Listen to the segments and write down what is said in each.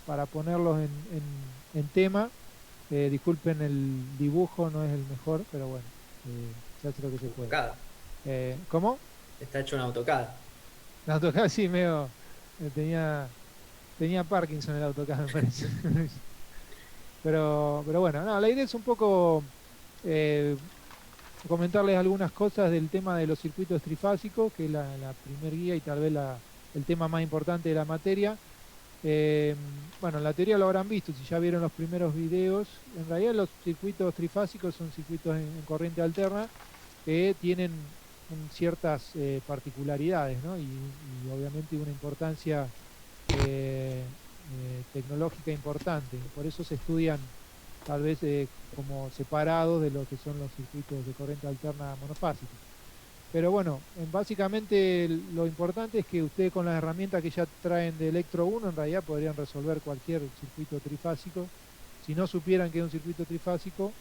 para ponerlos en tema. Disculpen el dibujo, no es el mejor, pero bueno, se hace lo que se puede. AutoCAD. ¿Cómo? Está hecho en AutoCAD. El AutoCAD sí, medio, tenía Parkinson el AutoCAD, me parece. Pero bueno, no, la idea es un poco eh, comentarles algunas cosas del tema de los circuitos trifásicos, que es la primer guía y tal vez el tema más importante de la materia. Eh, bueno, en la teoría lo habrán visto, si ya vieron los primeros videos. En realidad los circuitos trifásicos son circuitos en corriente alterna que tienen ciertas particularidades, ¿no? Y obviamente una importancia tecnológica importante. Por eso se estudian tal vez como separados de lo que son los circuitos de corriente alterna monofásicos. Pero bueno, básicamente lo importante es que ustedes con las herramientas que ya traen de Electro 1 en realidad podrían resolver cualquier circuito trifásico. Si no supieran que es un circuito trifásico,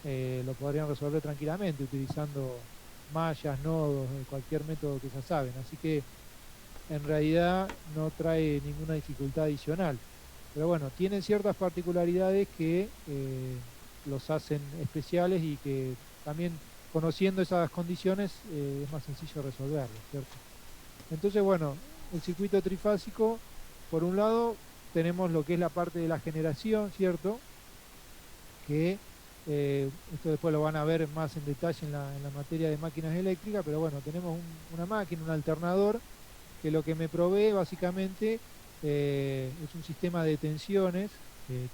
lo podrían resolver tranquilamente utilizando mallas, nodos, cualquier método que ya saben. Así que en realidad no trae ninguna dificultad adicional. Pero bueno, tienen ciertas particularidades que los hacen especiales y que también conociendo esas condiciones es más sencillo resolverlo, ¿cierto? Entonces, bueno, el circuito trifásico, por un lado, tenemos lo que es la parte de la generación, ¿cierto? Que esto después lo van a ver más en detalle en la materia de máquinas eléctricas, pero bueno, tenemos una máquina, un alternador, que lo que me provee básicamente es un sistema de tensiones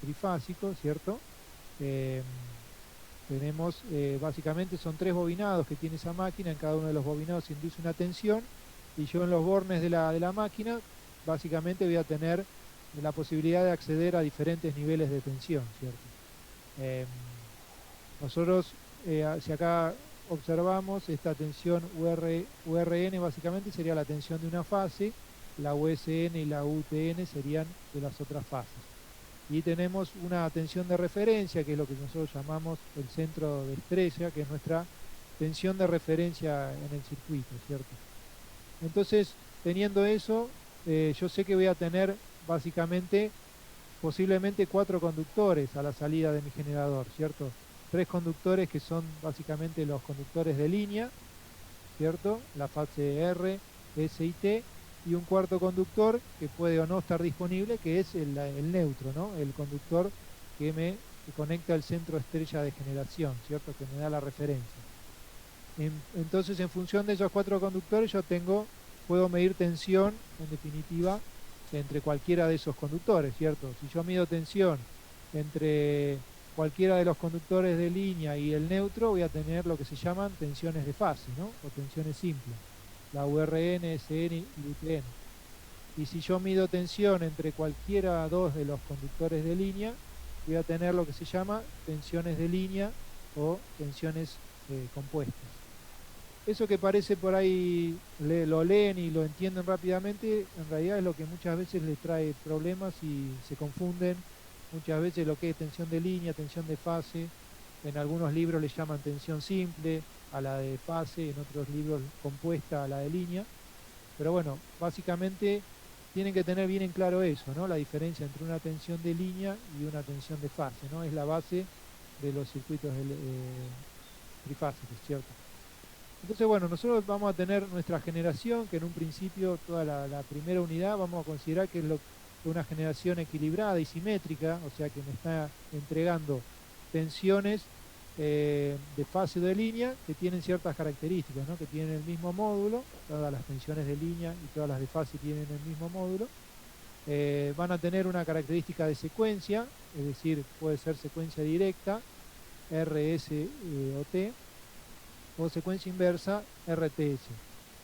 trifásico, ¿cierto? Eh, tenemos básicamente son tres bobinados que tiene esa máquina, en cada uno de los bobinados se induce una tensión y yo en los bornes de la máquina básicamente voy a tener la posibilidad de acceder a diferentes niveles de tensión, ¿cierto? Em, nosotros, si acá observamos, esta tensión URN básicamente sería la tensión de una fase, la USN y la UTN serían de las otras fases. Y tenemos una tensión de referencia, que es lo que nosotros llamamos el centro de estrella, que es nuestra tensión de referencia en el circuito, ¿cierto? Entonces, teniendo eso, yo sé que voy a tener básicamente posiblemente cuatro conductores a la salida de mi generador, ¿cierto? Tres conductores que son básicamente los conductores de línea, ¿cierto? La fase R, S y T, y un cuarto conductor que puede o no estar disponible, que es el neutro, ¿no? El conductor que conecta el centro estrella de generación, ¿cierto? Que me da la referencia. Entonces, en función de esos cuatro conductores, puedo medir tensión, en definitiva, entre cualquiera de esos conductores, ¿cierto? Si yo mido tensión entre cualquiera de los conductores de línea y el neutro, voy a tener lo que se llaman tensiones de fase, ¿no? O tensiones simples, la URN, SN y UTN. Y si yo mido tensión entre cualquiera dos de los conductores de línea, voy a tener lo que se llama tensiones de línea o tensiones compuestas. Eso que parece por ahí, lo leen y lo entienden rápidamente, en realidad es lo que muchas veces les trae problemas y se confunden muchas veces lo que es tensión de línea, tensión de fase. En algunos libros le llaman tensión simple a la de fase, en otros libros compuesta a la de línea. Pero bueno, básicamente tienen que tener bien en claro eso, ¿no? La diferencia entre una tensión de línea y una tensión de fase, ¿no? Es la base de los circuitos trifásicos, ¿cierto? Entonces, bueno, nosotros vamos a tener nuestra generación, que en un principio, toda la primera unidad, vamos a considerar que es una generación equilibrada y simétrica, o sea que me está entregando tensiones de fase o de línea que tienen ciertas características, ¿no? Que tienen el mismo módulo, todas las tensiones de línea y todas las de fase tienen el mismo módulo. Van a tener una característica de secuencia, es decir, puede ser secuencia directa, RS o T, o secuencia inversa RTS.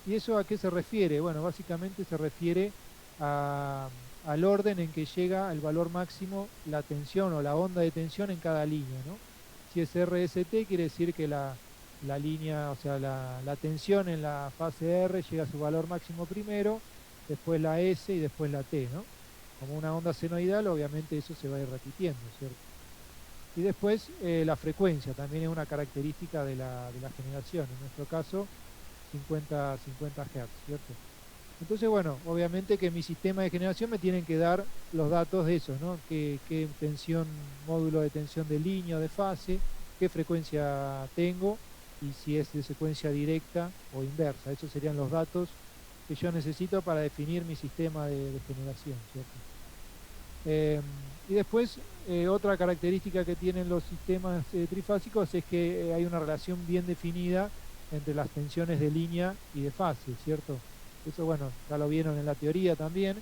¿Y eso a qué se refiere? Bueno, básicamente se refiere al orden en que llega el valor máximo, la tensión o la onda de tensión en cada línea, ¿no? Si es RST, quiere decir que la línea, o sea, la tensión en la fase R llega a su valor máximo primero, después la S y después la T, ¿no? Como una onda senoidal, obviamente eso se va a ir repitiendo, ¿cierto? Y después la frecuencia también es una característica de la generación, en nuestro caso 50 Hz, ¿cierto? Entonces, bueno, obviamente que mi sistema de generación me tienen que dar los datos de eso, ¿no? Qué tensión, módulo de tensión de línea o de fase, qué frecuencia tengo y si es de secuencia directa o inversa. Esos serían los datos que yo necesito para definir mi sistema de generación, ¿cierto? Eh, y después, otra característica que tienen los sistemas trifásicos es que hay una relación bien definida entre las tensiones de línea y de fase, ¿cierto? Eso, bueno, ya lo vieron en la teoría también.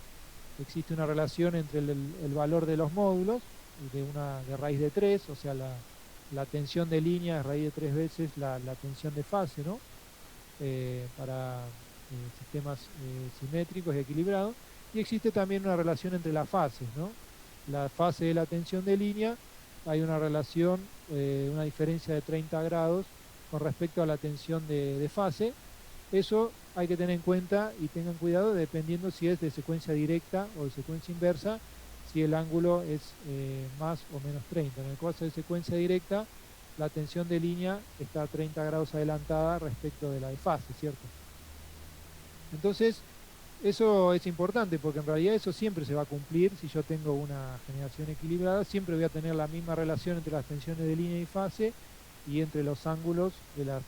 Existe una relación entre el valor de los módulos, de raíz de 3, o sea, la tensión de línea es raíz de 3 veces la tensión de fase, ¿no? Para sistemas simétricos y equilibrados. Y existe también una relación entre las fases, ¿no? La fase de la tensión de línea, hay una relación, una diferencia de 30 grados con respecto a la tensión de fase. Eso hay que tener en cuenta y tengan cuidado dependiendo si es de secuencia directa o de secuencia inversa, si el ángulo es más o menos 30. En el caso de secuencia directa, la tensión de línea está a 30 grados adelantada respecto de la de fase, ¿cierto? Entonces, eso es importante porque en realidad eso siempre se va a cumplir si yo tengo una generación equilibrada, siempre voy a tener la misma relación entre las tensiones de línea y fase y entre los ángulos de las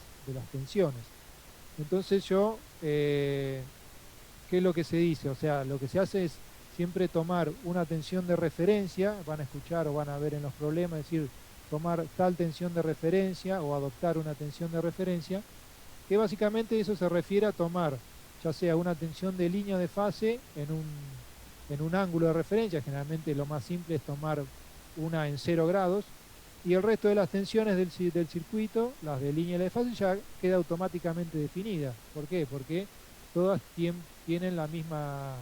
tensiones. Entonces ¿qué es lo que se dice? O sea, lo que se hace es siempre tomar una tensión de referencia, van a escuchar o van a ver en los problemas, es decir, tomar tal tensión de referencia o adoptar una tensión de referencia, que básicamente eso se refiere a tomar ya sea una tensión de línea de fase en un ángulo de referencia, generalmente lo más simple es tomar una en 0 grados, y el resto de las tensiones del circuito, las de línea y la de fase, ya queda automáticamente definida. ¿Por qué? Porque todas tienen la misma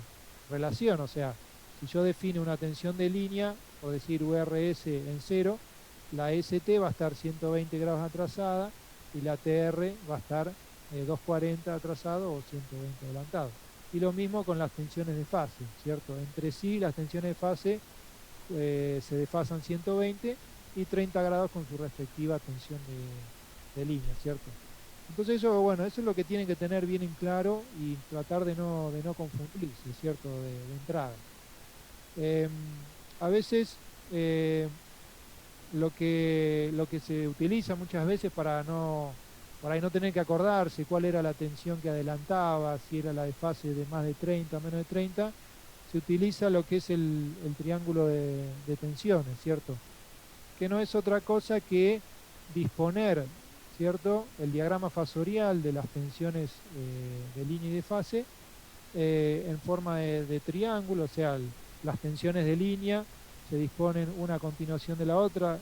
relación, o sea, si yo defino una tensión de línea, por decir URS en 0, la ST va a estar 120 grados atrasada y la TR va a estar 240 atrasado o 120 adelantado. Y lo mismo con las tensiones de fase, ¿cierto? Entre sí las tensiones de fase se desfasan 120 y 30 grados con su respectiva tensión de línea, ¿cierto? Entonces eso, bueno, eso es lo que tienen que tener bien en claro y tratar de no confundirse, ¿cierto? De entrada. Eh, a veces lo que se utiliza muchas veces para no tener que acordarse cuál era la tensión que adelantaba, si era la de fase de más de 30 o menos de 30, se utiliza lo que es el triángulo de tensiones, ¿cierto? Que no es otra cosa que disponer, ¿cierto? El diagrama fasorial de las tensiones de línea y de fase en forma de triángulo, o sea, las tensiones de línea se disponen una a continuación de la otra,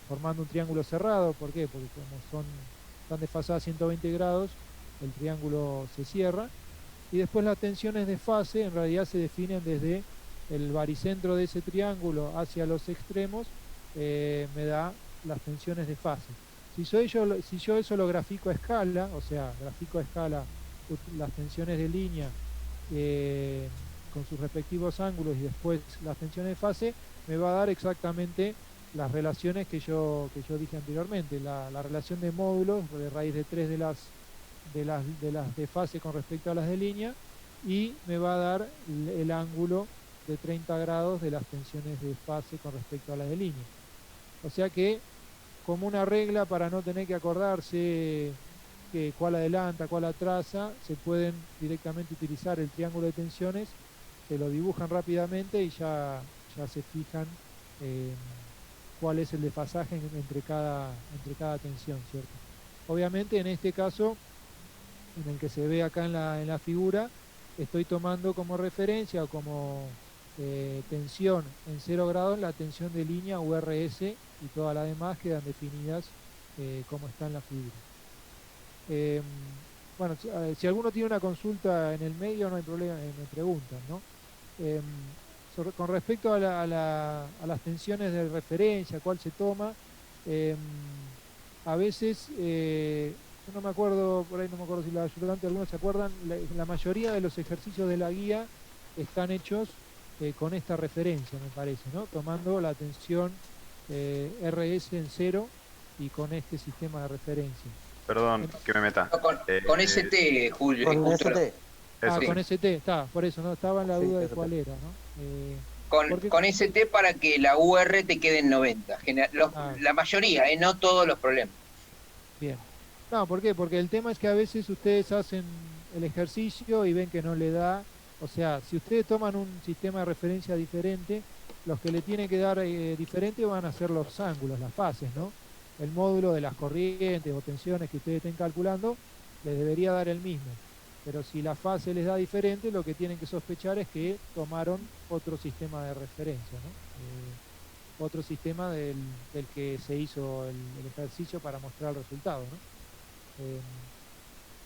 formando un triángulo cerrado. ¿Por qué? Porque como están desfasadas 120 grados, el triángulo se cierra. Y después las tensiones de fase en realidad se definen desde el baricentro de ese triángulo hacia los extremos, me da las tensiones de fase. Si yo eso lo grafico a escala, o sea, grafico a escala las tensiones de línea con sus respectivos ángulos y después las tensiones de fase, me va a dar exactamente las relaciones que yo dije anteriormente. La relación de módulos de raíz de 3 de las de fase con respecto a las de línea, y me va a dar el ángulo de 30 grados de las tensiones de fase con respecto a las de línea. O sea que, como una regla para no tener que acordarse que cuál adelanta, cuál atrasa, se pueden directamente utilizar el triángulo de tensiones, se lo dibujan rápidamente y ya se fijan eh, cuál es el desfasaje entre cada tensión, ¿cierto? Obviamente en este caso, en el que se ve acá en la figura, estoy tomando como referencia o como tensión en 0 grados la tensión de línea URS, y todas las demás quedan definidas como está en la figura. Eh, bueno, si alguno tiene una consulta en el medio, no hay problema, me preguntan, ¿no? Eh, con respecto a las tensiones de referencia, cuál se toma, eh, a veces, yo no me acuerdo, por ahí no me acuerdo si los ayudantes, algunos se acuerdan, la mayoría de los ejercicios de la guía están hechos con esta referencia, me parece, ¿no? Tomando la tensión RS en 0 y con este sistema de referencia. Perdón que me meta. No, con ST, Julio, Con justo ST. Ah, Eso sí. con ST, está, por eso, no estaba en la Sí, duda de ST. cuál era, ¿no? Porque, Con ST para que la UR te quede en 90. ah, La mayoría, no todos los problemas. bien. No, ¿por qué? Porque el tema es que a veces ustedes hacen el ejercicio y ven que no le da. O sea, si ustedes toman un sistema de referencia diferente, los que le tiene que dar diferente van a ser los ángulos, las fases, ¿no? El módulo de las corrientes o tensiones que ustedes estén calculando les debería dar el mismo. Pero si la fase les da diferente, lo que tienen que sospechar es que tomaron otro sistema de referencia, ¿no? Otro sistema del que se hizo el ejercicio para mostrar el resultado, ¿no? Eh,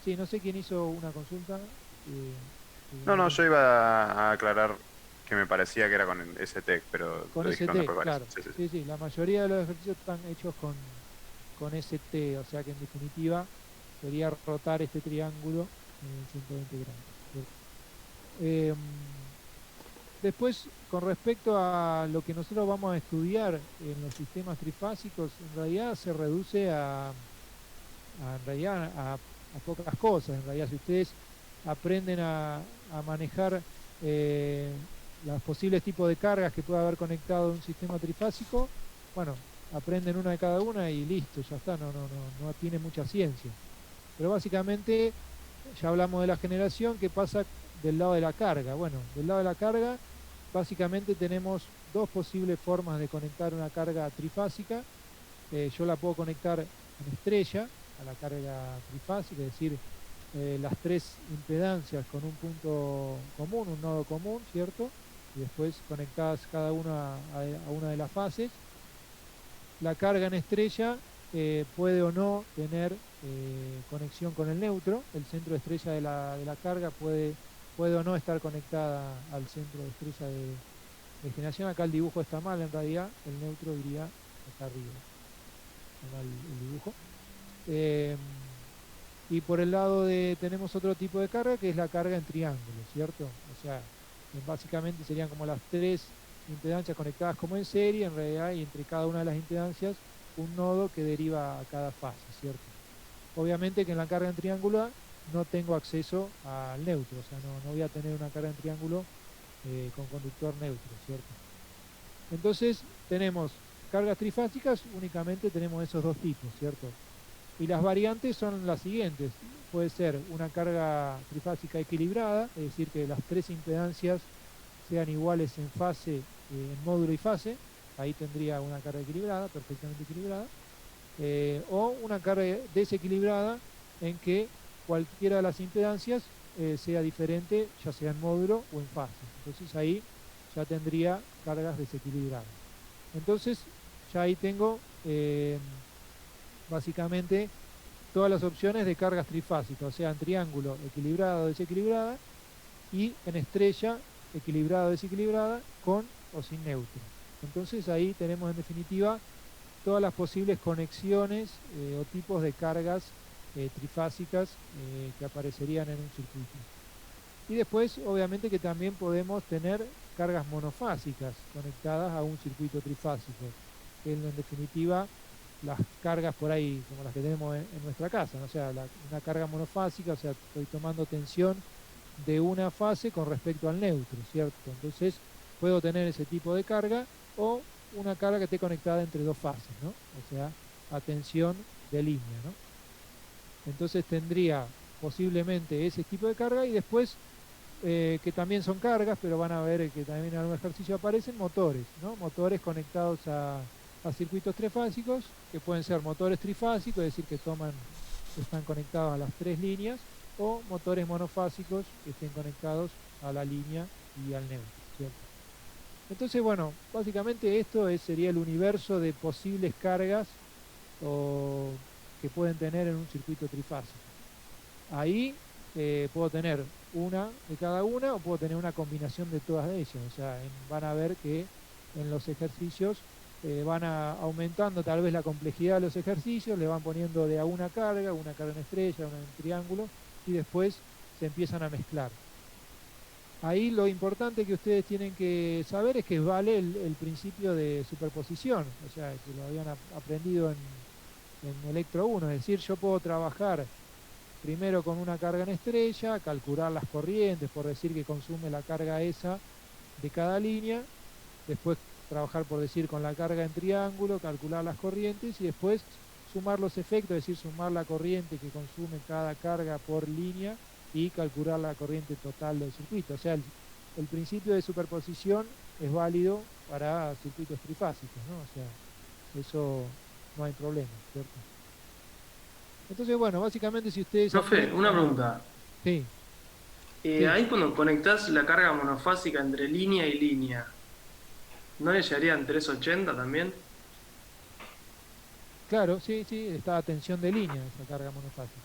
sí, no sé quién hizo una consulta. eh, No, una no, yo consulta. iba a aclarar que me parecía que era con el ST, pero Con lo dijeron ST, después varios. claro. Sí, sí, sí. Sí, sí, la mayoría de los ejercicios están hechos con ST, o sea que en definitiva sería rotar este triángulo en 120 grados. ¿Cierto? Eh, Después, con respecto a lo que nosotros vamos a estudiar en los sistemas trifásicos, en realidad se reduce en realidad a pocas cosas. En realidad, si ustedes aprenden a manejar eh, los posibles tipos de cargas que puede haber conectado a un sistema trifásico, bueno, aprenden una de cada una y listo, ya está, no tiene mucha ciencia. Pero básicamente ya hablamos de la generación, ¿qué pasa del lado de la carga? Bueno, del lado de la carga, básicamente tenemos dos posibles formas de conectar una carga trifásica. Yo la puedo conectar en estrella a la carga trifásica, es decir, las tres impedancias con un punto común, un nodo común, ¿cierto? Y después conectadas cada una a una de las fases. La carga en estrella puede o no tener conexión con el neutro. El centro de estrella de la carga puede o no estar conectada al centro de estrella de generación. Acá el dibujo está mal, en realidad el neutro iría acá arriba. Está mal el dibujo. Eh, y por el lado de, tenemos otro tipo de carga que es la carga en triángulo, ¿cierto? O sea, básicamente serían como las tres impedancias conectadas como en serie, en realidad, y entre cada una de las impedancias un nodo que deriva a cada fase, ¿cierto? Obviamente que en la carga en triángulo no tengo acceso al neutro, o sea, no voy a tener una carga en triángulo con conductor neutro, ¿cierto? Entonces tenemos cargas trifásicas, únicamente tenemos esos dos tipos, ¿cierto? Y las variantes son las siguientes. Puede ser una carga trifásica equilibrada, es decir, que las tres impedancias sean iguales en fase, en módulo y fase. Ahí tendría una carga equilibrada, perfectamente equilibrada. O una carga desequilibrada en que cualquiera de las impedancias sea diferente, ya sea en módulo o en fase. Entonces ahí ya tendría cargas desequilibradas. Entonces ya ahí tengo básicamente todas las opciones de cargas trifásicas, o sea, en triángulo equilibrada o desequilibrada, y en estrella equilibrada o desequilibrada, con o sin neutro. Entonces ahí tenemos en definitiva todas las posibles conexiones o tipos de cargas trifásicas que aparecerían en un circuito. Y después, obviamente, que también podemos tener cargas monofásicas conectadas a un circuito trifásico, que en definitiva las cargas por ahí, como las que tenemos en nuestra casa, ¿no? O sea, una carga monofásica, o sea, estoy tomando tensión de una fase con respecto al neutro, ¿cierto? Entonces, puedo tener ese tipo de carga o una carga que esté conectada entre dos fases, ¿no? O sea, a tensión de línea, ¿no? Entonces tendría posiblemente ese tipo de carga y después que también son cargas, pero van a ver que también en algún ejercicio aparecen motores, ¿no? Motores conectados a circuitos trifásicos, que pueden ser motores trifásicos, es decir, que están conectados a las tres líneas, o motores monofásicos que estén conectados a la línea y al neutro, ¿cierto? Entonces, bueno, básicamente esto sería el universo de posibles cargas o, que pueden tener en un circuito trifásico. Ahí puedo tener una de cada una o puedo tener una combinación de todas ellas. O sea, van a ver que en los ejercicios aumentando tal vez la complejidad de los ejercicios, le van poniendo de a una carga en estrella, una en triángulo, y después se empiezan a mezclar. Ahí lo importante que ustedes tienen que saber es que vale el principio de superposición, o sea, que lo habían aprendido en Electro 1, es decir, yo puedo trabajar primero con una carga en estrella, calcular las corrientes, por decir que consume la carga esa de cada línea, después trabajar por decir con la carga en triángulo, calcular las corrientes y después sumar los efectos, es decir, sumar la corriente que consume cada carga por línea y calcular la corriente total del circuito. O sea, el principio de superposición es válido para circuitos trifásicos, ¿no? O sea, eso no hay problema, ¿cierto? Entonces, bueno, básicamente si ustedes Profe, aprenden una a... pregunta. Sí, sí, Ahí cuando conectás la carga monofásica entre línea y línea, ¿no le llegarían 380 también? claro, sí, sí, está a tensión de línea esa carga monofásica.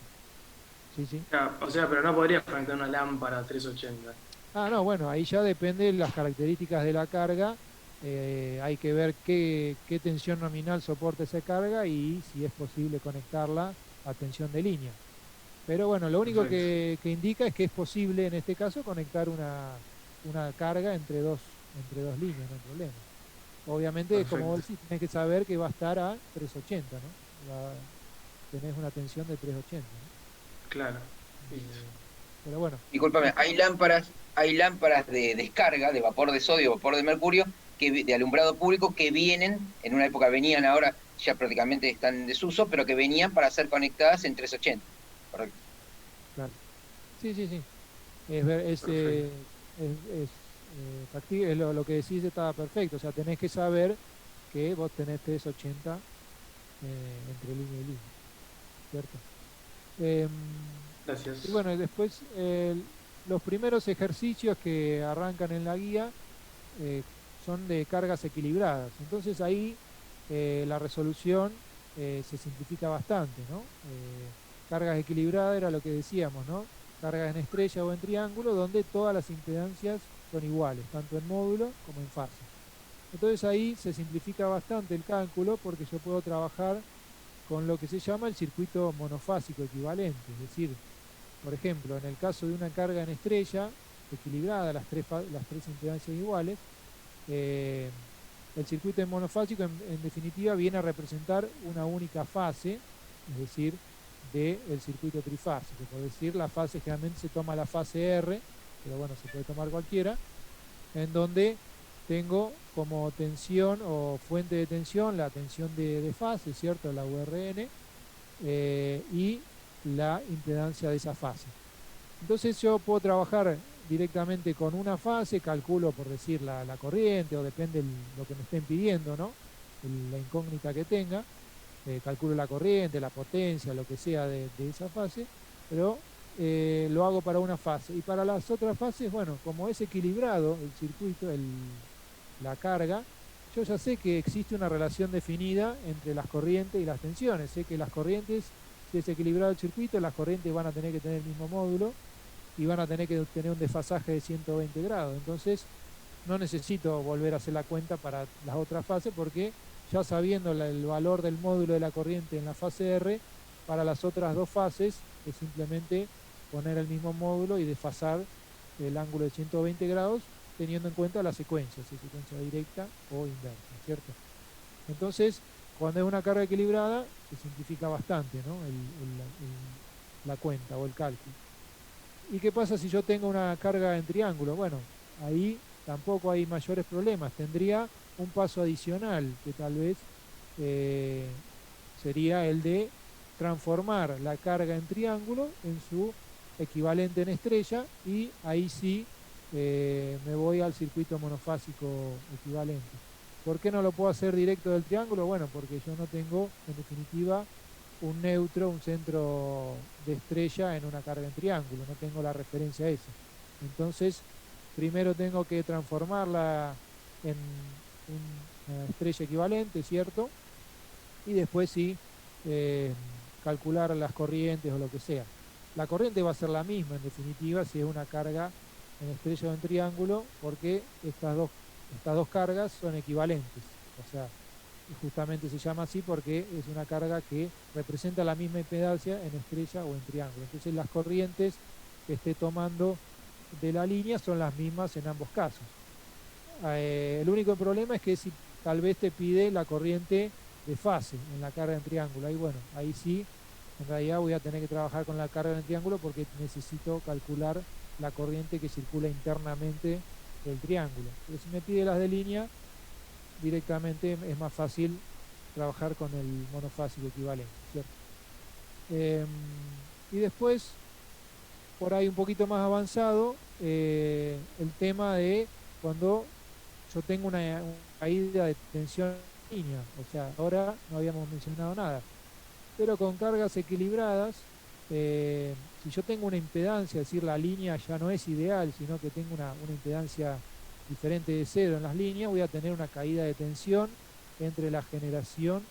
Sí, sí. O sea, pero no podrías conectar una lámpara a 380. Ah, no, bueno, ahí ya depende de las características de la carga. Hay que ver qué tensión nominal soporta esa carga y si es posible conectarla a tensión de línea. Pero bueno, lo único Perfecto, que indica es que es posible en este caso conectar una carga entre dos líneas, no hay problema. Obviamente, como vos perfecto. decís, tenés que saber que va a estar a 380, ¿no? Tenés una tensión de 380, ¿no? Claro. Listo. Pero bueno, Discúlpame, hay lámparas de descarga de vapor de sodio, vapor de mercurio, de alumbrado público que vienen, en una época venían, ahora ya prácticamente están en desuso, pero que venían para ser conectadas en 380. Correcto. claro. Sí, sí, sí. Es, ver- Perfecto. lo que decís está perfecto. O sea, tenés que saber que vos tenés 380 entre línea y línea, ¿cierto? Em, y Gracias. bueno, y después los primeros ejercicios que arrancan en la guía eh, son de cargas equilibradas. Entonces ahí la resolución se simplifica bastante, ¿no? Cargas equilibradas era lo que decíamos, ¿no? Cargas en estrella o en triángulo, donde todas las impedancias son iguales, tanto en módulo como en fase. Entonces ahí se simplifica bastante el cálculo porque yo puedo trabajar con lo que se llama el circuito monofásico equivalente, es decir, por ejemplo, en el caso de una carga en estrella equilibrada, las tres impedancias iguales, eh, el circuito monofásico en definitiva viene a representar una única fase, es decir, del circuito trifásico. Por decir, la fase generalmente se toma la fase R, pero bueno, se puede tomar cualquiera, en donde tengo como tensión o fuente de tensión la tensión de fase, ¿cierto? La URN, y la impedancia de esa fase. Entonces yo puedo trabajar directamente con una fase, calculo por decir la corriente o depende lo que me estén pidiendo, ¿no? La incógnita que tenga, calculo la corriente, la potencia, lo que sea de esa fase, pero lo hago para una fase. Y para las otras fases, bueno, como es equilibrado el circuito, la carga, yo ya sé que existe una relación definida entre las corrientes y las tensiones. Sé que las corrientes, si es equilibrado el circuito, las corrientes van a tener que tener el mismo módulo y van a tener que tener un desfasaje de 120 grados. Entonces, no necesito volver a hacer la cuenta para las otras fases porque ya sabiendo el valor del módulo de la corriente en la fase R, para las otras dos fases es simplemente poner el mismo módulo y desfasar el ángulo de 120 grados teniendo en cuenta la secuencia, si es secuencia directa o inversa, ¿cierto? Entonces, cuando es una carga equilibrada, se simplifica bastante, ¿no? La cuenta o el cálculo. ¿Y qué pasa si yo tengo una carga en triángulo? Bueno, ahí tampoco hay mayores problemas. Tendría un paso adicional que tal vez eh, sería el de transformar la carga en triángulo en su equivalente en estrella y ahí sí me voy al circuito monofásico equivalente. ¿Por qué no lo puedo hacer directo del triángulo? Bueno, porque yo no tengo, en definitiva, un neutro, un centro de estrella en una carga en triángulo, no tengo la referencia a eso. Entonces, primero tengo que transformarla en una estrella equivalente, ¿cierto? Y después sí, eh, calcular las corrientes o lo que sea. La corriente va a ser la misma, en definitiva, si es una carga en estrella o en triángulo, porque estas dos cargas son equivalentes. O sea, justamente se llama así porque es una carga que representa la misma impedancia en estrella o en triángulo. Entonces las corrientes que esté tomando de la línea son las mismas en ambos casos. El único problema es que si tal vez te pide la corriente de fase en la carga en triángulo, ahí bueno, ahí sí en realidad voy a tener que trabajar con la carga en el triángulo porque necesito calcular la corriente que circula internamente del triángulo. Pero si me pide las de línea, directamente es más fácil trabajar con el monofásico equivalente, ¿cierto? Y después, por ahí un poquito más avanzado, el tema de cuando yo tengo una caída de tensión en línea, o sea, ahora no habíamos mencionado nada, pero con cargas equilibradas, si yo tengo una impedancia, es decir, la línea ya no es ideal, sino que tengo una impedancia diferente de cero en las líneas, voy a tener una caída de tensión entre la generación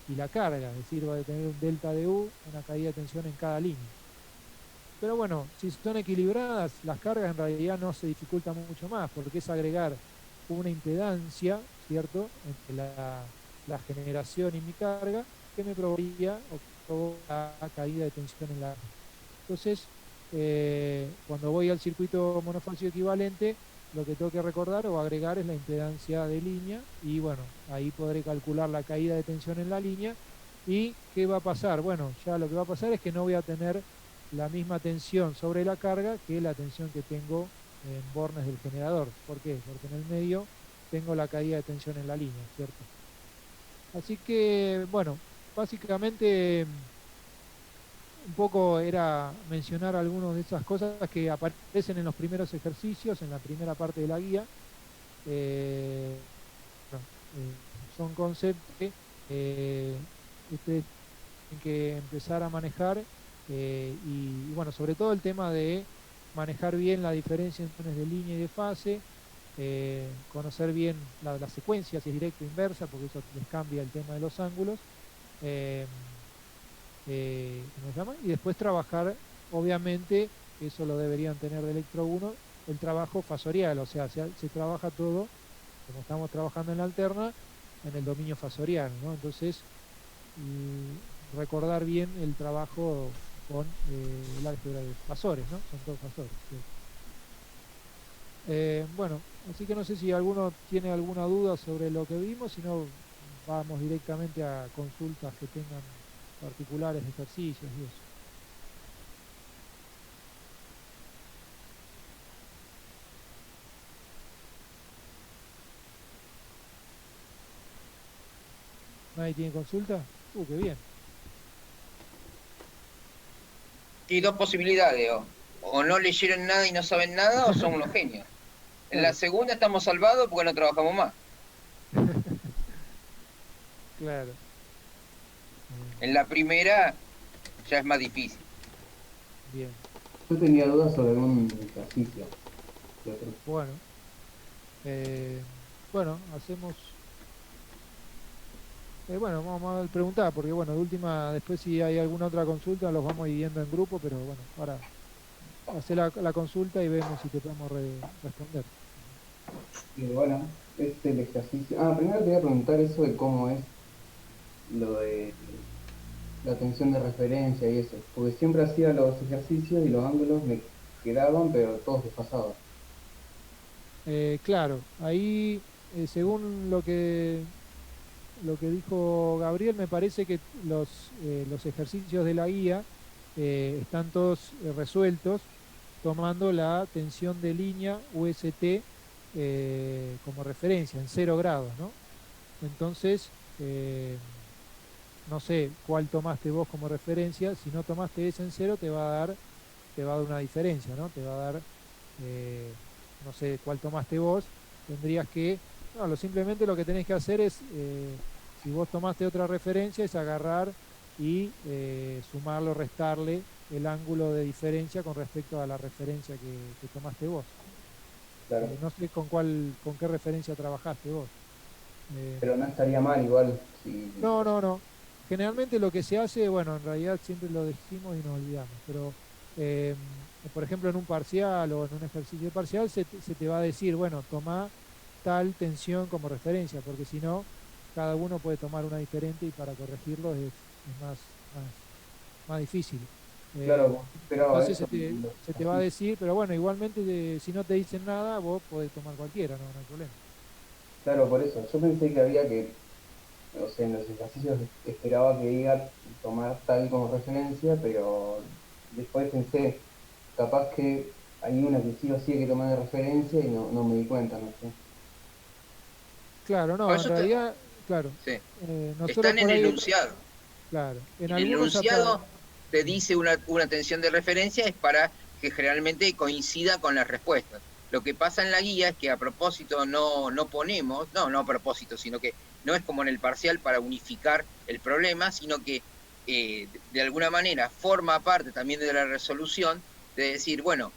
y la carga, es decir, voy a tener un delta de U, una caída de tensión en cada línea. Pero bueno, si son equilibradas, las cargas en realidad no se dificultan mucho más, porque es agregar una impedancia, ¿cierto?, entre la generación y mi carga, que me provocaría la caída de tensión en la. Entonces, cuando voy al circuito monofásico equivalente, lo que tengo que recordar o agregar es la impedancia de línea, y bueno, ahí podré calcular la caída de tensión en la línea. ¿Y qué va a pasar? Bueno, ya lo que va a pasar es que no voy a tener la misma tensión sobre la carga que la tensión que tengo en bornes del generador. ¿Por qué? Porque en el medio tengo la caída de tensión en la línea, ¿cierto? Así que, bueno, básicamente un poco era mencionar algunas de esas cosas que aparecen en los primeros ejercicios, en la primera parte de la guía. Bueno, son conceptos que ustedes tienen que empezar a manejar, y bueno, sobre todo el tema de manejar bien la diferencia entre de línea y de fase, conocer bien la secuencia, si es directa o inversa, porque eso les cambia el tema de los ángulos. ¿Cómo se llama? Y después trabajar, obviamente, eso lo deberían tener de Electro 1, el trabajo fasorial, o sea, se trabaja todo, como estamos trabajando en la alterna, en el dominio fasorial, ¿no? Entonces, recordar bien el trabajo con el álgebra de fasores, ¿no? Son todos fasores, ¿sí? Bueno, así que no sé si alguno tiene alguna duda sobre lo que vimos, si no, vamos directamente a consultas que tengan particulares, ejercicios y eso. ¿Nadie tiene consulta? Qué bien. Y dos posibilidades, o no leyeron nada y no saben nada, o son unos genios. En la segunda estamos salvados porque no trabajamos más. Claro. En la primera ya es más difícil. Bien. Yo tenía dudas sobre un ejercicio. Bueno. Bueno, hacemos... bueno, vamos a preguntar, porque bueno, de última, después si hay alguna otra consulta, los vamos dividiendo en grupo, pero bueno, ahora hacer la consulta y vemos si te podemos responder. Y bueno, el ejercicio... primero te voy a preguntar eso de cómo es lo de la tensión de referencia y eso, porque siempre hacía los ejercicios y los ángulos me quedaban, pero todos desfasados. Claro, ahí según lo que dijo Gabriel, me parece que los ejercicios de la guía están todos resueltos tomando la tensión de línea UST como referencia en 0 grados, ¿no? Entonces, no sé cuál tomaste vos como referencia. Si no tomaste ese en 0, te va a dar una diferencia, ¿no? Te va a dar, no sé cuál tomaste vos. Tendrías que, no, simplemente lo que tenés que hacer es, si vos tomaste otra referencia, es agarrar y sumarlo, restarle el ángulo de diferencia con respecto a la referencia que tomaste vos. Claro. No sé con qué referencia trabajaste vos. Pero no estaría mal igual. Si... No. Generalmente lo que se hace, bueno, en realidad siempre lo decimos y nos olvidamos, pero por ejemplo en un parcial o en un ejercicio parcial se te va a decir, bueno, toma tal tensión como referencia, porque si no, cada uno puede tomar una diferente y para corregirlo es más difícil. Claro, pero entonces eso, se te va a decir, pero bueno, igualmente si no te dicen nada, vos podés tomar cualquiera, no hay problema. Claro, por eso. Yo pensé que había que o sea, en los ejercicios esperaba que diga tomar tal como referencia, pero después pensé, capaz que hay una que sí o sí hay que tomar de referencia y no me di cuenta, no sé. Claro, Por no, en eso realidad, claro, sí, nosotros están en por el ahí, enunciado. claro, en En el algunos enunciado te dice una tensión de referencia es para que generalmente coincida con las respuestas. Lo que pasa en la guía es que a propósito no ponemos, no a propósito, sino que no es como en el parcial para unificar el problema, sino que de alguna manera forma parte también de la resolución de decir, bueno,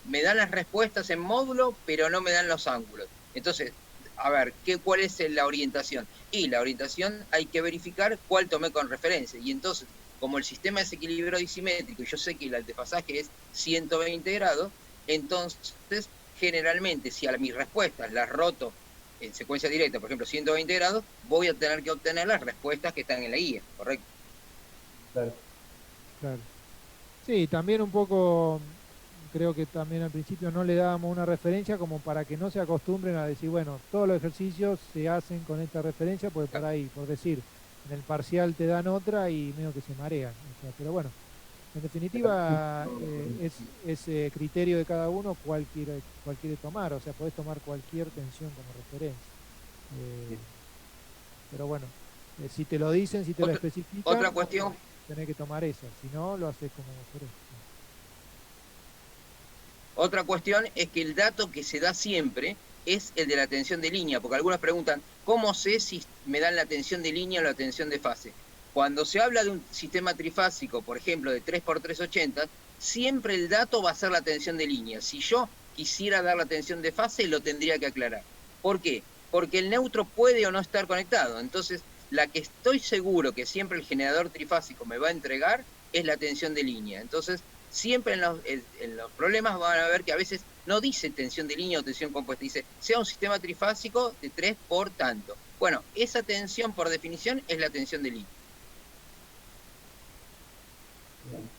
me dan las respuestas en módulo, pero no me dan los ángulos. Entonces, a ver, ¿cuál es la orientación? Y la orientación hay que verificar cuál tomé con referencia. Y entonces, como el sistema es equilibrado y simétrico, y yo sé que el desfasaje es 120 grados, entonces, generalmente, si a mis respuestas las roto en secuencia directa, por ejemplo, 120 grados, voy a tener que obtener las respuestas que están en la guía, ¿correcto? Claro. claro. Sí, también un poco, creo que también al principio no le dábamos una referencia como para que no se acostumbren a decir, bueno, todos los ejercicios se hacen con esta referencia, porque por ahí, por decir, en el parcial te dan otra y medio que se marean. O sea, pero bueno, en definitiva es criterio de cada uno cuál quiere tomar, o sea, podés tomar cualquier tensión como referencia. Eh, pero bueno, si te lo dicen, si te lo especifican, Otra cuestión tenés que tomar esa, si no, lo haces como querés. Otra cuestión es que el dato que se da siempre es el de la tensión de línea, porque algunos preguntan, ¿cómo sé si me dan la tensión de línea o la tensión de fase? Cuando se habla de un sistema trifásico, por ejemplo, de 3x380, siempre el dato va a ser la tensión de línea. Si yo quisiera dar la tensión de fase, lo tendría que aclarar. ¿Por qué? Porque el neutro puede o no estar conectado. Entonces, la que estoy seguro que siempre el generador trifásico me va a entregar es la tensión de línea. Entonces, siempre en los problemas van a ver que a veces no dice tensión de línea o tensión compuesta, dice sea un sistema trifásico de 3 por tanto. Bueno, esa tensión por definición es la tensión de línea. Bien.